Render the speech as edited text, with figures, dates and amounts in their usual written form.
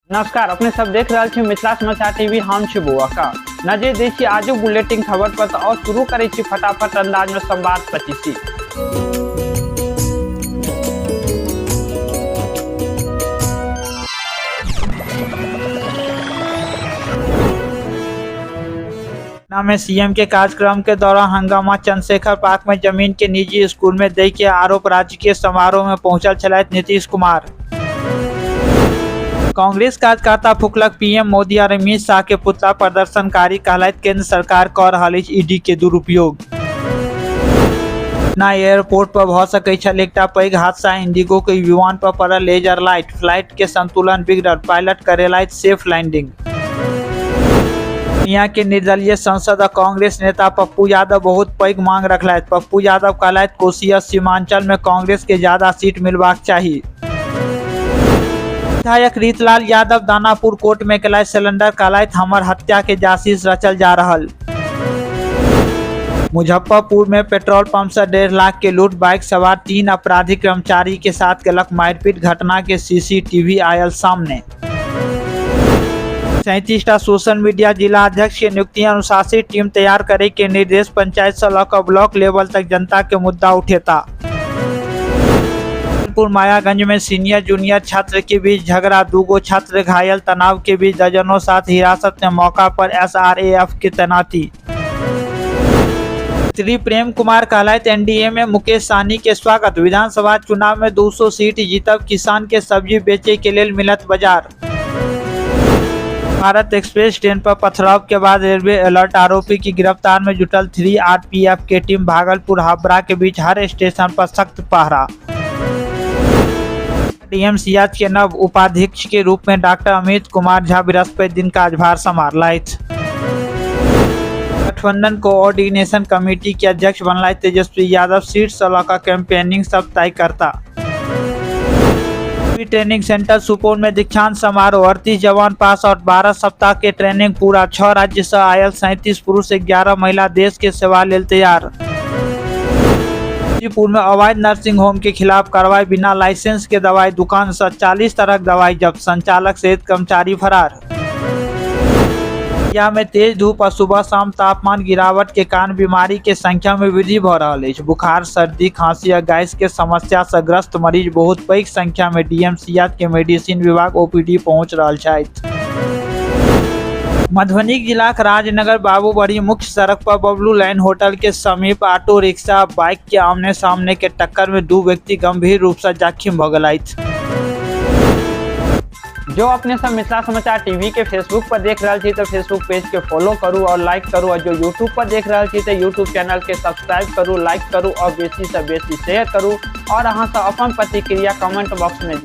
नमस्कार, अपने सब देख रहे छी मिथिला समाचार टीवी। हम छी बुआका। नजर दै छी आजू बुलेटिन खबर पर और शुरू करै छी फटाफट अंदाज में संवाद 25। पटना में सीएम के कार्यक्रम के दौरान हंगामा। चंद्रशेखर पार्क में जमीन के निजी स्कूल में दे के आरोप। राजकीय समारोह में पहुंचल छलैथ नीतीश कुमार। कांग्रेस कार्यकर्ता फुकलक पीएम मोदी और अमित शाह के पुतला प्रदर्शनकारी कहलैथ केंद्र सरकार कर रहल अछि ईडी के दुरुपयोग। पटना एयरपोर्ट पर भ सकै छल एकटा पैघ हादसा। इंडिगो के विमान पर पड़ल लेजर लाइट, फ्लाइट के संतुलन बिगड़ल, पायलट करेलथि सेफ लैंडिंग। यहाँ के निर्दलीय सांसद और कांग्रेस नेता पप्पू यादव बहुत पैघ मांग रखलथि। पप्पू यादव कहलथि कोसी और सीमांचल में कांग्रेस के ज्यादा सीट मिलबाक चाही। विधायक रीतलाल यादव दानापुर कोर्ट में केलथि सिलेंडर, कहलथि हमर हत्या के जासूस रचल जा रहल। मुजफ्फरपुर में पेट्रोल पंप से 1.5 लाख के लूट, बाइक सवार 3 अपराधी कर्मचारी के साथ केलक मारपीट। घटना के सीसीटीवी आयल सामने। 37टा सोशल मीडिया जिला अध्यक्ष के नियुक्ति अनुशासित टीम तैयार करे के निर्देश। पंचायत से लेकर ब्लॉक लेवल तक जनता के मुद्दा उठेता। मायागंज में सीनियर जूनियर छात्र के बीच झगड़ा, 2 छात्र घायल। तनाव के बीच दर्जनों साथ हिरासत में, मौका पर एसआरएएफ की तैनाती। श्री प्रेम कुमार कहलथि एनडीए में मुकेश सहनी के स्वागत। विधानसभा चुनाव में 200 सीट जीतब, किसान के सब्जी बेचे के लेल मिलत बाजार। भारत एक्सप्रेस ट्रेन पर पथराव के बाद रेलवे अलर्ट, आरोपी की गिरफ्तार में जुटल 3 आरपीएफ के टीम। भागलपुर हावड़ा के बीच हर स्टेशन पर सख्त पहरा। डीएमसीएच के नव उपाध्यक्ष के रूप में डॉक्टर अमित कुमार झा बृहस्पति दिन कार्यभार संभालथि। गठबंधन कोऑर्डिनेशन कमेटी के अध्यक्ष बनलथि तेजस्वी यादव। सीट से लेकर कैंपेनिंग सब तय करता। ट्रेनिंग सेंटर सुपौल में दीक्षांत समारोह, 38 जवान पास आउट, 12 सप्ताह के ट्रेनिंग पूरा। 6 राज्य से आयल 37 पुरुष 11 महिला देश के सेवा लेल तैयार। गाजीपुर में अवैध नर्सिंग होम के खिलाफ कार्रवाई, बिना लाइसेंस के दवाई दुकान से 40 तरह दवाई जब्त, संचालक सहित कर्मचारी फरार। में तेज धूप और सुबह शाम तापमान गिरावट के कारण बीमारी के संख्या में वृद्धि भ रही है। बुखार, सर्दी, खांसी और गैस के समस्या से ग्रस्त मरीज बहुत पैघ संख्या में डीएमसीएच के मेडिसिन विभाग ओपीडी पहुंच रहा छथि। मधुबनी जिला के राजनगर बाबूबड़ी मुख्य सड़क पर बबलू लाइन होटल के समीप ऑटो रिक्शा बाइक के आमने सामने के टक्कर में 2 व्यक्ति गंभीर रूप से जख्मी भ गए। जो अपने सब मिथिला समाचार टीवी के फेसबुक पर देख रहे छी तो फेसबुक पेज के फॉलो करू और लाइक करू, और जो यूट्यूब पर देख रहे छी तो यूट्यूब चैनल के सब्सक्राइब करू, लाइक करू और बेसी से बेसी शेयर करू, और अहाँ सब अपन प्रतिक्रिया कमेंट बॉक्स में